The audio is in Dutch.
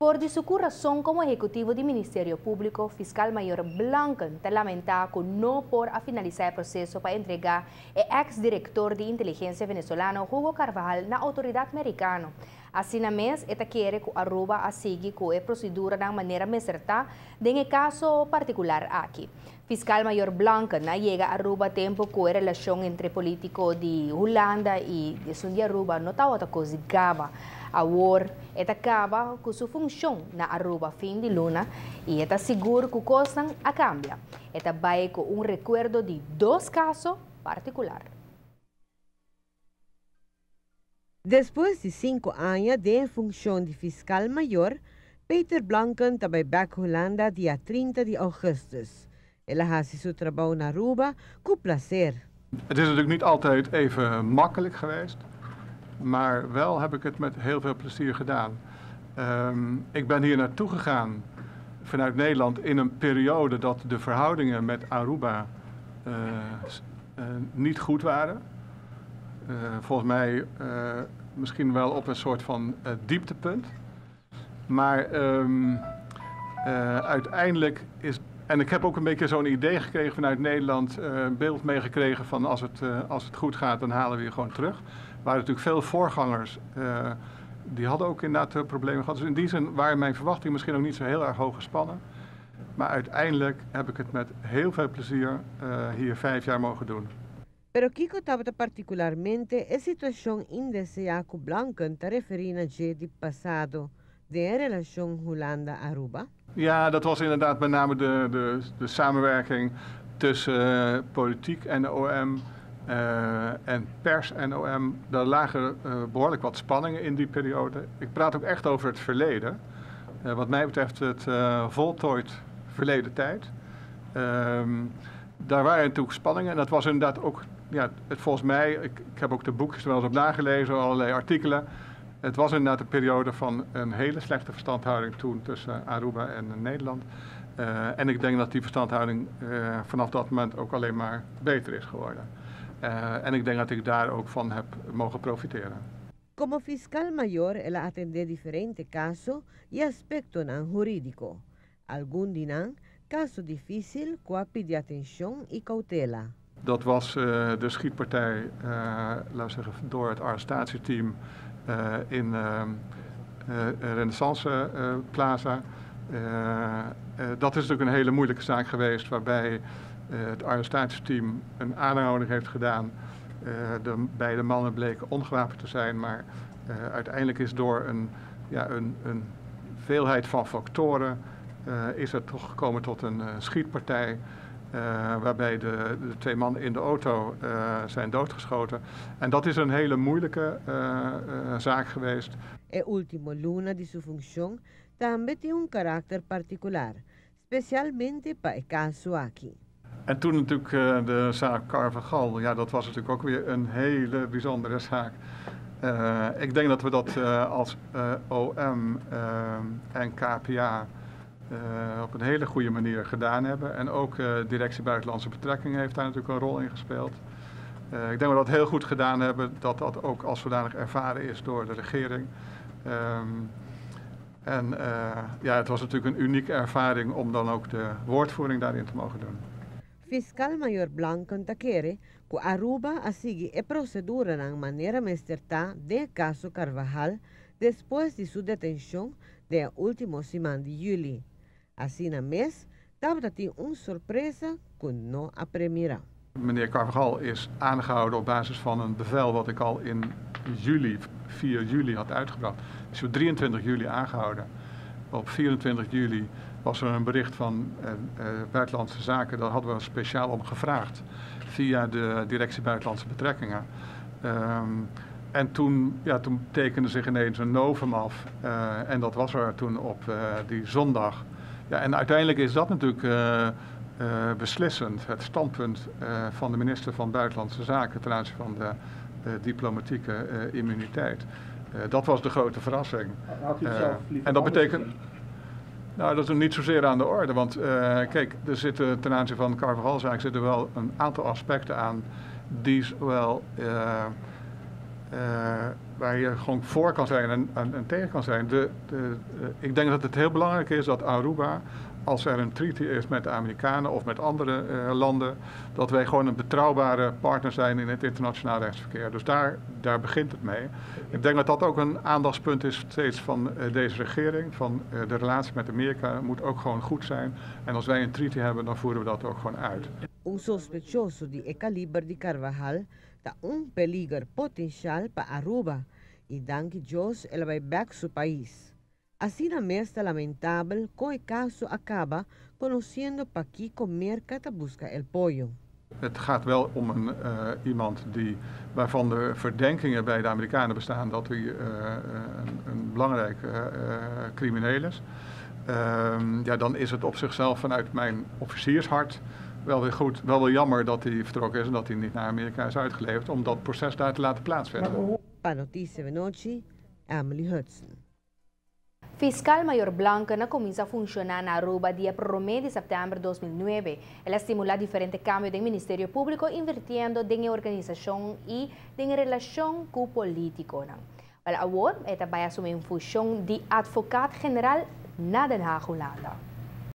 Por de su razón como ejecutivo del Ministerio Público, fiscal mayor Blanken te lamenta que no por a finalizar el proceso para entregar el ex-director de inteligencia venezolano Hugo Carvajal na autoridad americana. Assim na mes, esta quiere que Aruba a seguir com a procedura de maneira mais certa, em caso particular aqui. Fiscal Mayor Blanken llega a Aruba tempo que a relação entre político de Holanda e de Sundi Aruba não está outra coisa gaba. Agora, esta acaba com sua função na Aruba fim de luna e está seguro que coisa a cambia. Esta vai com recuerdo de dois casos particulares. Después de 5 años de función de fiscal mayor, Peter Blanken estaba back Holanda día 30 de augustus. Hij hace zijn trabajo in Aruba con placer. Het is natuurlijk niet altijd even makkelijk geweest, maar wel heb ik het met heel veel plezier gedaan. Ik ben hier naartoe gegaan vanuit Nederland in een periode dat de verhoudingen met Aruba niet goed waren. Volgens mij misschien wel op een soort van dieptepunt. Maar uiteindelijk is... En ik heb ook een beetje zo'n idee gekregen vanuit Nederland, een beeld meegekregen van als het goed gaat, dan halen we je gewoon terug. Er waren natuurlijk veel voorgangers, die hadden ook inderdaad problemen gehad. Dus in die zin waren mijn verwachtingen misschien ook niet zo heel erg hoog gespannen. Maar uiteindelijk heb ik het met heel veel plezier hier 5 jaar mogen doen. Pero Kiko estaba particularmente a situación indeseada que Blanken te refería de pasado de relación Holanda-Aruba. Ja, dat was inderdaad met name de samenwerking tussen politiek en de OM en pers en OM. Daar lagen behoorlijk wat spanningen in die periode. Ik praat ook echt over het verleden. Wat mij betreft het voltooid verleden tijd. Daar waren natuurlijk spanningen en dat was inderdaad ook, ja, volgens mij, ik heb ook de boekjes er wel eens op nagelezen, allerlei artikelen. Het was inderdaad een periode van een hele slechte verstandhouding toen tussen Aruba en Nederland. En ik denk dat die verstandhouding vanaf dat moment ook alleen maar beter is geworden. En ik denk dat ik daar ook van heb mogen profiteren. Como fiscal mayor, él atendé diferentes casos y aspectos jurídicos. Algún dinan caso difícil que pide atención y cautela. Dat was de schietpartij, laten we zeggen, door het arrestatieteam in Renaissance Plaza. Dat is natuurlijk een hele moeilijke zaak geweest waarbij het arrestatieteam een aanhouding heeft gedaan. De beide mannen bleken ongewapend te zijn, maar uiteindelijk is door een veelheid van factoren is het toch gekomen tot een schietpartij. Waarbij de 2 mannen in de auto zijn doodgeschoten. En dat is een hele moeilijke zaak geweest. El último luna de su función también tiene un carácter particular, especialmente para el caso aquí. En toen natuurlijk de zaak Carvajal, ja, dat was natuurlijk ook weer een hele bijzondere zaak. Ik denk dat we dat als OM en KPA op een hele goede manier gedaan hebben. En ook Directie Buitenlandse Betrekkingen heeft daar natuurlijk een rol in gespeeld. Ik denk dat we dat heel goed gedaan hebben, dat dat ook als zodanig ervaren is door de regering. Ja, het was natuurlijk een unieke ervaring om dan ook de woordvoering daarin te mogen doen. Fiscal Mayor Blanken quiere que Aruba siga la procedura de manera mesterta del caso Carvajal después de su detención de último semana de julio. Así na mes, dat hij een sorpresa que no apremiera. Meneer Carvajal is aangehouden op basis van een bevel wat ik al in juli, 4 juli had uitgebracht. Hij is op 23 juli aangehouden. Op 24 juli was er een bericht van Buitenlandse Zaken, daar hadden we speciaal om gevraagd via de Directie Buitenlandse Betrekkingen. En toen tekende zich ineens een novum af en dat was er toen op die zondag. Ja, en uiteindelijk is dat natuurlijk beslissend, het standpunt van de minister van Buitenlandse Zaken ten aanzien van de diplomatieke immuniteit. Dat was de grote verrassing. En dat betekent... Nou, dat is niet zozeer aan de orde, want kijk, er zitten ten aanzien van de Carvajal-zaak zitten wel een aantal aspecten aan die zowel waar je gewoon voor kan zijn en tegen kan zijn. Ik denk dat het heel belangrijk is dat Aruba, als er een treaty is met de Amerikanen of met andere landen, dat wij gewoon een betrouwbare partner zijn in het internationaal rechtsverkeer. Dus daar begint het mee. Ik denk dat dat ook een aandachtspunt is steeds van deze regering. Van de relatie met Amerika moet ook gewoon goed zijn. En als wij een treaty hebben, dan voeren we dat ook gewoon uit. Un sospechoso de calibre de Carvajal da un peligro potencial para Aruba y danke Dios ele vai back su país. Así na mesta lamentável que o caso acaba conhecendo para que mercata busca el pollo. Het gaat wel om iemand waarvan de verdenkingen bij de Amerikanen bestaan dat hij een belangrijk crimineel is. Ja, dan is het op zichzelf vanuit mijn officiershart wel weer goed, wel weer jammer dat hij vertrokken is en dat hij niet naar Amerika is uitgeleverd om dat proces daar te laten plaatsvinden. Para Notícia Venochi, Emily Hudson. Fiscal Mayor Blanco comienza a funcionar en Aruba dia 1 de septiembre de 2009. Él estimula diferentes cambios del Ministerio Público invirtiendo en organización y en relación con político. El award está para asumir función de advocaat general na Den Haag, Hollanda.